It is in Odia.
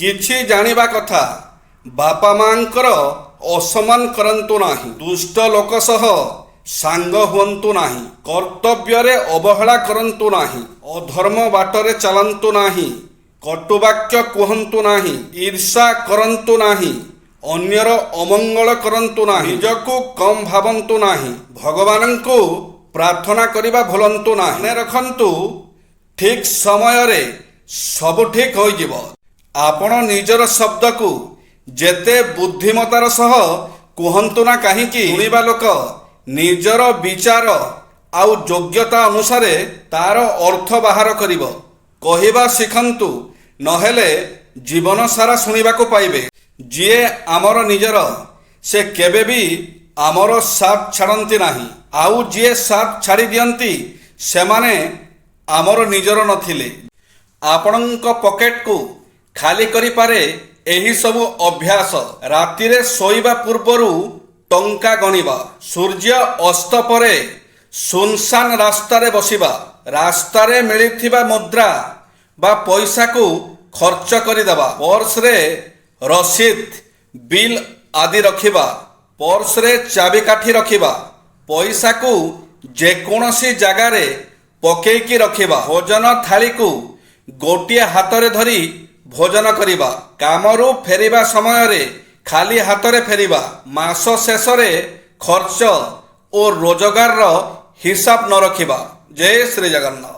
କିଛି ଜାଣିବା କଥା। ବାପା ମାଙ୍କର ଅସମ୍ମାନ କରନ୍ତୁ ନାହିଁ। ଦୁଷ୍ଟ ଲୋକ ସହ ସାଙ୍ଗ ହୁଅନ୍ତୁ ନାହିଁ। କର୍ତ୍ତବ୍ୟରେ ଅବହେଳା କରନ୍ତୁ ନାହିଁ। ଅଧର୍ମ ବାଟରେ ଚାଲନ୍ତୁ ନାହିଁ। କଟୁବାକ୍ୟ କୁହନ୍ତୁ ନାହିଁ। ଈର୍ଷା କରନ୍ତୁ ନାହିଁ। ଅନ୍ୟର ଅମଙ୍ଗଳ କରନ୍ତୁ ନାହିଁ। ନିଜକୁ କମ୍ ଭାବନ୍ତୁ ନାହିଁ। ଭଗବାନଙ୍କୁ ପ୍ରାର୍ଥନା କରିବା ଭୁଲନ୍ତୁ ନାହିଁ। ମନେ ରଖନ୍ତୁ, ଠିକ୍ ସମୟରେ ସବୁ ଠିକ୍ ହୋଇଯିବ। ଆପଣ ନିଜର ଶବ୍ଦକୁ ଯେତେ ବୁଦ୍ଧିମତାର ସହ କୁହନ୍ତୁ ନା କାହିଁକି, ଶୁଣିବା ଲୋକ ନିଜର ବିଚାର ଆଉ ଯୋଗ୍ୟତା ଅନୁସାରେ ତାର ଅର୍ଥ ବାହାର କରିବ। କହିବା ଶିଖନ୍ତୁ, ନହେଲେ ଜୀବନ ସାରା ଶୁଣିବାକୁ ପାଇବେ। ଯିଏ ଆମର ନିଜର, ସେ କେବେ ବି ଆମର ସାଥ ଛାଡ଼ନ୍ତି ନାହିଁ। ଆଉ ଯିଏ ସାଥ ଛାଡ଼ି ଦିଅନ୍ତି, ସେମାନେ ଆମର ନିଜର ନଥିଲେ। ଆପଣଙ୍କ ପକେଟକୁ ଖାଲି କରିପାରେ ଏହିସବୁ ଅଭ୍ୟାସ। ରାତିରେ ଶୋଇବା ପୂର୍ବରୁ ଟଙ୍କା ଗଣିବା। ସୂର୍ଯ୍ୟ ଅସ୍ତ ପରେ ସୁନସାନ ରାସ୍ତାରେ ବସିବା। ରାସ୍ତାରେ ମିଳିଥିବା ମୁଦ୍ରା ବା ପଇସାକୁ ଖର୍ଚ୍ଚ କରିଦେବା। ପର୍ସରେ ରସିଦ, ବିଲ୍ ଆଦି ରଖିବା। ପର୍ସରେ ଚାବିକାଠି ରଖିବା। ପଇସାକୁ ଯେକୌଣସି ଜାଗାରେ ପକେଇକି ରଖିବା। ଭୋଜନ ଥାଳିକୁ ଗୋଟିଏ ହାତରେ ଧରି ଭୋଜନ କରିବା। କାମରୁ ଫେରିବା ସମୟରେ ଖାଲି ହାତରେ ଫେରିବା। ମାସ ଶେଷରେ ଖର୍ଚ୍ଚ ଓ ରୋଜଗାରର ହିସାବ ନ ରଖିବା। ଜୟ ଶ୍ରୀ ଜଗନ୍ନାଥ।